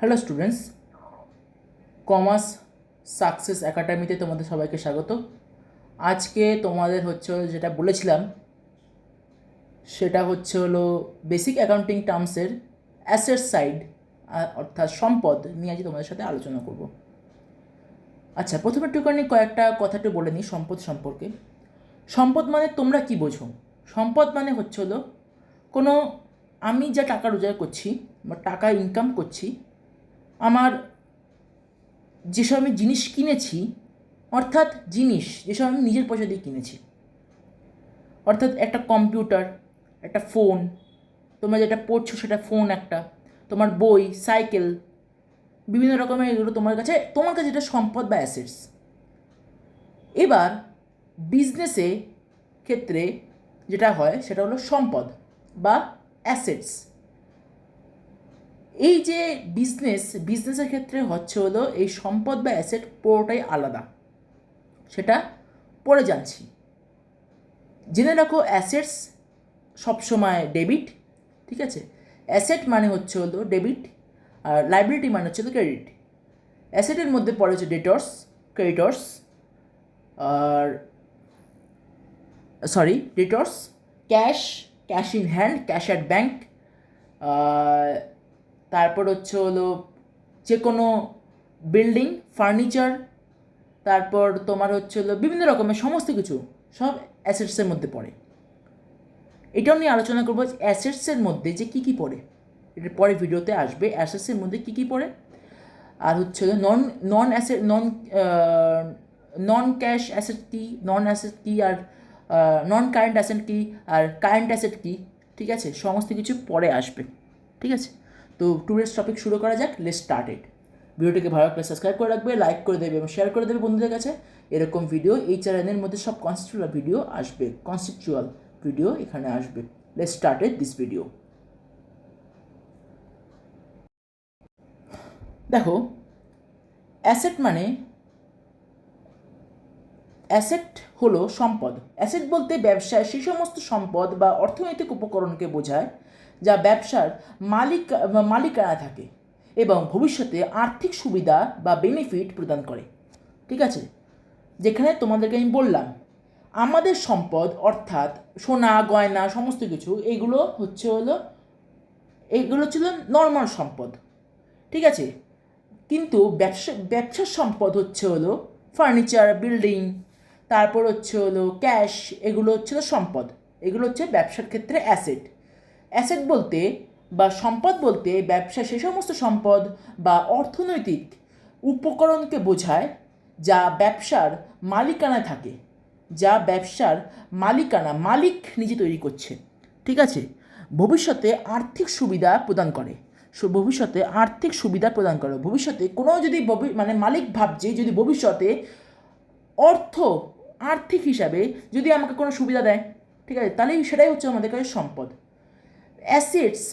Hello students, commerce success একাডেমিতে তোমাদের সবাইকে স্বাগত। আজকে তোমাদের যেটা বলেছিলাম সেটা হলো বেসিক অ্যাকাউন্টিং টার্মসের অ্যাসেট সাইড অর্থাৎ সম্পদ নিয়ে আজ তোমাদের সাথে আলোচনা করব। আচ্ছা, প্রথমে কয়েকটা কথা একটু বলে নিই সম্পদ সম্পর্কে। সম্পদ মানে তোমরা কি বোঝো? সম্পদ মানে হলো কোনো আমি যা টাকা রোজগার করছি বা টাকা ইনকাম করছি, আমার যেসব আমি জিনিস কিনেছি, অর্থাৎ জিনিস যেসব আমি নিজের পয়সা দিয়ে কিনেছি, অর্থাৎ একটা কম্পিউটার, একটা ফোন, তোমরা যেটা পড়ছো সেটা ফোন একটা, তোমার বই, সাইকেল, বিভিন্ন রকমের এগুলো তোমার কাছে এটা সম্পদ বা অ্যাসেটস। এবার বিজনেসে ক্ষেত্রে যেটা হয় সেটা হলো সম্পদ বা অ্যাসেটস। এই যে বিজনেসের ক্ষেত্রে হলো এই সম্পদ বা অ্যাসেট পুরোটাই আলাদা, সেটা পরে জানছি। জেনে রাখো, অ্যাসেটস সবসময় ডেবিট, ঠিক আছে? অ্যাসেট মানে হলো ডেবিট, আর লাইবিলিটি মানে হলো ক্রেডিট। অ্যাসেটের মধ্যে পড়ে হচ্ছে ডেটর্স, ক্রেডিটর্স, আর debtors, cash in hand, cash at bank, তারপর হলো যে কোনো বিল্ডিং, ফার্নিচার, তারপর তোমার হলো বিভিন্ন রকমের সমস্ত কিছু, সব অ্যাসেটসের মধ্যে পড়ে। এটাও নিয়ে আলোচনা করবো অ্যাসেটসের মধ্যে যে কী কী পড়ে, এটার পরে ভিডিওতে আসবে অ্যাসেটসের মধ্যে কী কী পড়ে। আর নন ক্যাশ অ্যাসেট কী, নন অ্যাসেট কী, আর নন কারেন্ট অ্যাসেট কী, আর কারেন্ট অ্যাসেট কী, ঠিক আছে? সমস্ত কিছু পরে আসবে, ঠিক আছে? তো টুডেস টপিক শুরু করা যাক। Let's started. ভিডিওটিকে ভালো করে সাবস্ক্রাইব করে রাখবে, লাইক করে দেবে এবং শেয়ার করে দেবে বন্ধুদের কাছে। এরকম ভিডিও এই চ্যানেলের মধ্যে সব কনসেপচুয়াল ভিডিও এখানে আসবে। Let's started this video. দেখো, অ্যাসেট হলো সম্পদ। অ্যাসেট বলতে ব্যবসায় সেই সমস্ত সম্পদ বা অর্থনৈতিক উপকরণকে বোঝায় যা ব্যবসার মালিকানা থাকে এবং ভবিষ্যতে আর্থিক সুবিধা বা বেনিফিট প্রদান করে, ঠিক আছে? যেখানে তোমাদেরকে আমি বললাম আমাদের সম্পদ অর্থাৎ সোনা গয়না সমস্ত কিছু, এগুলো ছিল নর্মাল সম্পদ, ঠিক আছে? কিন্তু ব্যবসার সম্পদ হলো ফার্নিচার, বিল্ডিং, তারপর হলো ক্যাশ, এগুলো হচ্ছিল সম্পদ। এগুলো হচ্ছে ব্যবসার ক্ষেত্রে অ্যাসেট বলতে বা সম্পদ বলতে ব্যবসা সে সমস্ত সম্পদ বা অর্থনৈতিক উপকরণকে বোঝায় যা ব্যবসার মালিকানায় থাকে, মালিক নিজে তৈরি করছে, ঠিক আছে? ভবিষ্যতে আর্থিক সুবিধা প্রদান করে। ভবিষ্যতে কোনো যদি মালিক ভাবছে যদি ভবিষ্যতে আর্থিক হিসাবে যদি আমাকে কোনো সুবিধা দেয়, ঠিক আছে, তাহলে সেটাই হচ্ছে আমাদের কাছে সম্পদ। অ্যাসেটস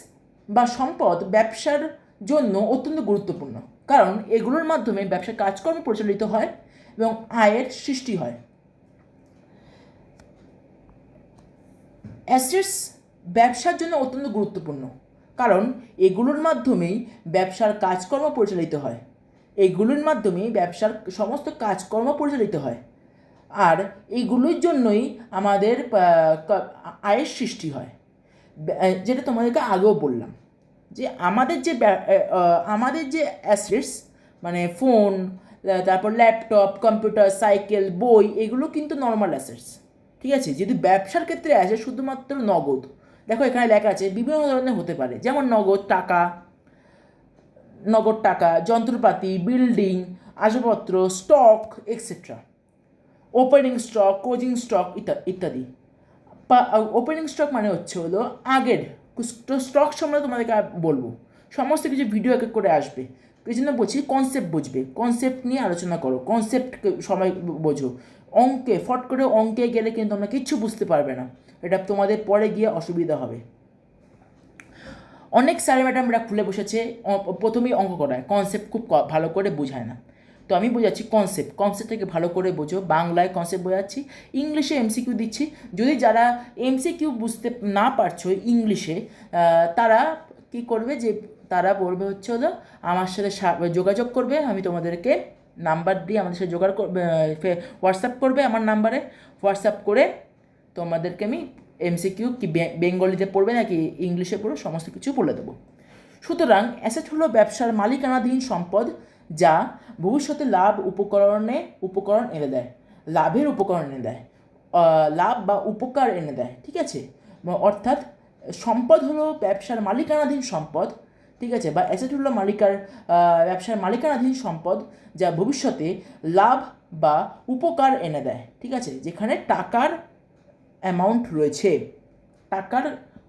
বা সম্পদ ব্যবসার জন্য অত্যন্ত গুরুত্বপূর্ণ, কারণ এগুলোর মাধ্যমে ব্যবসার কাজকর্ম পরিচালিত হয় এবং আয়ের সৃষ্টি হয়। অ্যাসেটস ব্যবসার জন্য অত্যন্ত গুরুত্বপূর্ণ, কারণ এগুলোর মাধ্যমেই ব্যবসার কাজকর্ম পরিচালিত হয়। সমস্ত কাজকর্ম পরিচালিত হয়, আর এইগুলোর জন্যই আমাদের আয়ের সৃষ্টি হয়। যেটা তোমাদেরকে আগেও বললাম যে আমাদের যে অ্যাসেটস মানে ফোন, তারপর ল্যাপটপ, কম্পিউটার, সাইকেল, বই, এগুলো কিন্তু নর্মাল অ্যাসেটস, ঠিক আছে? যদি ব্যবসার ক্ষেত্রে আসে শুধুমাত্র নগদ, দেখো এখানে লেখা আছে বিভিন্ন ধরনের হতে পারে, যেমন নগদ টাকা, যন্ত্রপাতি, বিল্ডিং, আসবাবপত্র, stock etcetera, opening stock, closing stock ইত্যাদি। ওপেনিং স্টক মানে হলো আগের স্টক সম্বন্ধে তোমাদেরকে বলবো, সমস্ত কিছু ভিডিও এক এক করে আসবে। এই জন্য বলছি কনসেপ্ট নিয়ে আলোচনা করো, কনসেপ্ট সময় বোঝো। ফট করে অঙ্কে গেলে কিন্তু তোমরা কিচ্ছু বুঝতে পারবে না, এটা তোমাদের পরে গিয়ে অসুবিধা হবে। অনেক স্যার ম্যাডামরা খুলে বসেছে প্রথমেই অঙ্ক করায়, কনসেপ্ট খুব ভালো করে বোঝায় না। তো আমি বোঝাচ্ছি কনসেপ্টটাকে ভালো করে বোঝো। বাংলায় কনসেপ্ট বোঝাচ্ছি, ইংলিশে এমসিকিউ দিচ্ছি। যদি যারা এমসিকিউ বুঝতে না পারছো ইংলিশে, তারা কী করবে যে তারা বলবে হচ্ছে হলো আমার সাথে যোগাযোগ করবে, আমি তোমাদেরকে নাম্বার দিয়ে আমাদের সাথে জোগাড় করবে, হোয়াটসঅ্যাপ করবে আমার নাম্বারে, হোয়াটসঅ্যাপ করে তোমাদেরকে আমি এমসিকিউ কি বেঙ্গলিতে পড়বে নাকি ইংলিশে পড়বে সমস্ত কিছু বলে দেবো। সুতরাং অ্যাসেট হলো ব্যবসার মালিকানাধীন সম্পদ যা ভবিষ্যতে উপকরণ এনে দেয়, লাভের উপকরণ এনে দেয়, লাভ বা উপকার এনে দেয়। ঠিক আছে, অর্থাৎ সম্পদ হলো ব্যবসার মালিকানাধীন সম্পদ, ঠিক আছে, বা অ্যাসেট হলো ব্যবসার মালিকানাধীন সম্পদ যা ভবিষ্যতে লাভ বা উপকার এনে দেয়। ঠিক আছে, যেখানে টাকার অ্যামাউন্ট রয়েছে, টাকার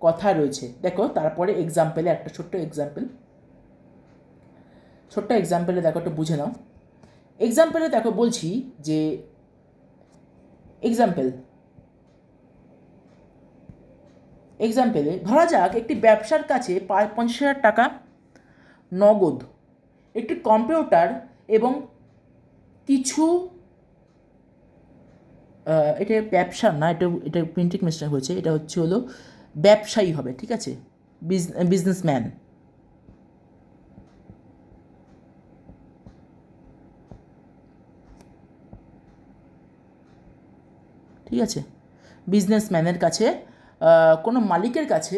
কথা রয়েছে। দেখো তারপরে এক্সাম্পলে একটা ছোট্ট এক্সাম্পলে দেখো একটু বুঝে নাও। এক্সাম্পলে দেখো বলছি যে এক্সাম্পলে ধরা যাক একটি ব্যবসার কাছে 50,000 টাকা নগদ, একটি কম্পিউটার এবং কিছু এটা ব্যবসা না, এটা প্রিন্টিং মিস্টেক হয়েছে, এটা হচ্ছে হলো ব্যবসায়ী হবে। ঠিক আছে, বিজনেসম্যান। ঠিক আছে, বিজনেসম্যানের কাছে কোনো মালিকের কাছে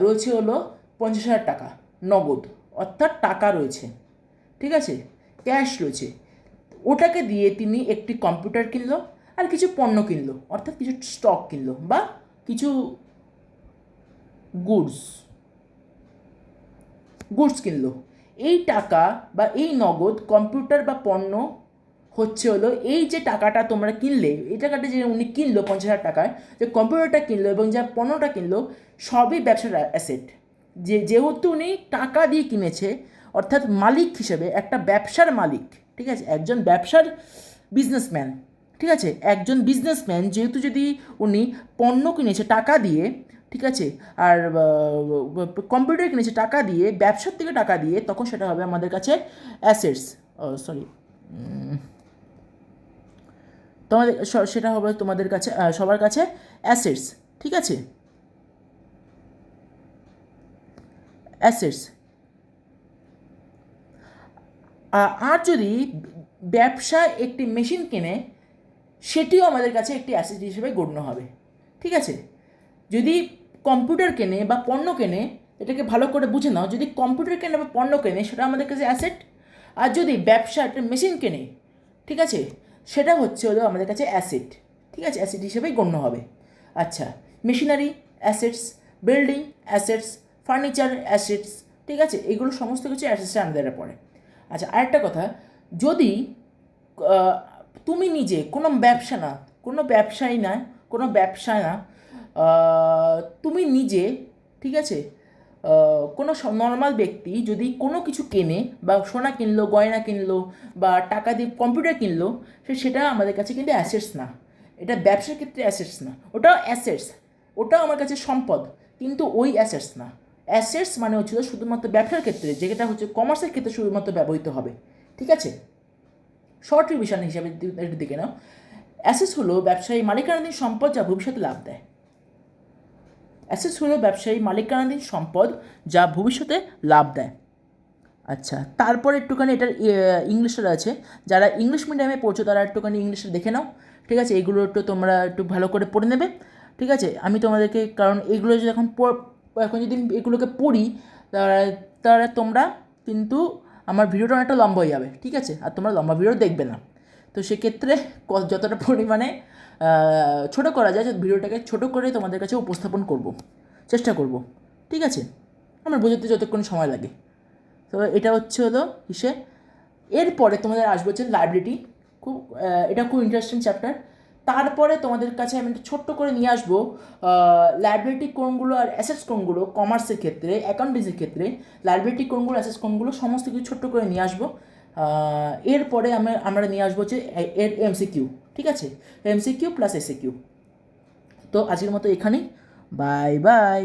রয়েছে হলো 50,000 টাকা নগদ, অর্থাৎ টাকা রয়েছে। ঠিক আছে, ক্যাশ রয়েছে। ওটাকে দিয়ে তিনি একটি কম্পিউটার কিনলো আর কিছু পণ্য কিনলো, অর্থাৎ কিছু স্টক কিনলো বা কিছু গুডস কিনলো। এই টাকা বা এই নগদ কম্পিউটার বা পণ্য হচ্ছে হলো এই যে টাকাটা তোমরা কিনলে, এই টাকাটা যে উনি কিনলো 50,000 টাকায়, যে কম্পিউটারটা কিনলো এবং যা পণ্যটা কিনলো সবই ব্যবসার অ্যাসেট। যেহেতু উনি টাকা দিয়ে কিনেছে, অর্থাৎ মালিক হিসেবে একটা ব্যবসার মালিক। ঠিক আছে, একজন ব্যবসার বিজনেসম্যান। ঠিক আছে, একজন বিজনেসম্যান যেহেতু যদি উনি পণ্য কিনেছে টাকা দিয়ে, ঠিক আছে, আর কম্পিউটার কিনেছে টাকা দিয়ে, ব্যবসার থেকে টাকা দিয়ে, তখন সেটা হবে আমাদের কাছে অ্যাসেটস। সেটা হবে তোমাদের কাছে সবার কাছে অ্যাসেটস। ঠিক আছে, অ্যাসেটস। আর যদি ব্যবসা একটি মেশিন কেনে, সেটিও আমাদের কাছে একটি অ্যাসেট হিসেবে গণ্য হবে। ঠিক আছে, যদি কম্পিউটার কেনে বা পণ্য কেনে, এটাকে ভালো করে বুঝে নাও, যদি কম্পিউটার কেনে বা পণ্য কেনে সেটা আমাদের কাছে অ্যাসেট, আর যদি ব্যবসা একটা মেশিন কেনে, ঠিক আছে, সেটা হচ্ছে হলো আমাদের কাছে অ্যাসেট। ঠিক আছে, অ্যাসেট হিসেবেই গণ্য হবে। আচ্ছা, machinery assets, building assets, furniture assets, ঠিক আছে, এগুলো সমস্ত কিছু অ্যাসেটসের আন্ডারে পড়ে। আচ্ছা, আরেকটা কথা, যদি তুমি নিজে কোনো ব্যবসা না, তুমি নিজে, ঠিক আছে, কোনো নর্মাল ব্যক্তি যদি কোনো কিছু কেনে বা সোনা কিনলো, গয়না কিনলো বা টাকা দিয়ে কম্পিউটার কিনলো, সেটা আমাদের কাছে কিন্তু অ্যাসেটস না। এটা ব্যবসার ক্ষেত্রে অ্যাসেটস না, ওটাও অ্যাসেটস, ওটাও আমার কাছে সম্পদ, কিন্তু ওই অ্যাসেটস না। অ্যাসেটস মানে হচ্ছিল শুধুমাত্র ব্যবসার ক্ষেত্রে, যেটা হচ্ছে কমার্সের ক্ষেত্রে শুধুমাত্র ব্যবহৃত হবে। ঠিক আছে, শর্ট রিভিশন হিসাবে এর দিকে নাও। অ্যাসেটস হলো ব্যবসায়ী মালিকানাধীন সম্পদ যা ভবিষ্যতে লাভ দেয়। অ্যাসেটস হলো ব্যবসায়ী মালিকানাধীন সম্পদ যা ভবিষ্যতে লাভ দেয়। আচ্ছা, তারপর একটুখানি এটার ইংলিশটা আছে, যারা ইংলিশ মিডিয়ামে পড়ছো তারা একটুখানি ইংলিশটা দেখে নাও। ঠিক আছে, এগুলো একটু তোমরা একটু ভালো করে পড়ে নেবে। ঠিক আছে, আমি তোমাদেরকে, কারণ এগুলো যখন যদি এগুলোকে পড়ি, তারা তোমরা কিন্তু আমার ভিডিওটা অনেকটা লম্বা হয়ে যাবে। ঠিক আছে, আর তোমরা লম্বা ভিডিও দেখবে না। তো সেক্ষেত্রে যতটা পরিমাণে ছোটো করা যায়, ভিডিওটাকে ছোটো করে তোমাদের কাছে উপস্থাপন চেষ্টা করব। ঠিক আছে, আমার বোঝাতে যতক্ষণ সময় লাগে। তো এটা হচ্ছে হলো হিসেব। এরপরে তোমাদের আসবে হচ্ছে লাইবিলিটি। এটা খুব ইন্টারেস্টিং চ্যাপ্টার। তারপরে তোমাদের কাছে আমি একটু ছোট্ট করে নিয়ে আসবো লাইবিলিটি কোনগুলো আর অ্যাসেটস কোনগুলো কমার্সের ক্ষেত্রে, অ্যাকাউন্টেন্সির ক্ষেত্রে লাইবিলিটি কোনগুলো, অ্যাসেটস কোনগুলো, সমস্ত কিছু ছোট্ট করে নিয়ে আসবো। এরপরে আমরা নিয়ে আসবো হচ্ছে এর এমসিকিউ। ঠিক আছে, এমসিকিউ প্লাস এসিকিউ। তো আজকের মতো এখানেই, বাই বাই।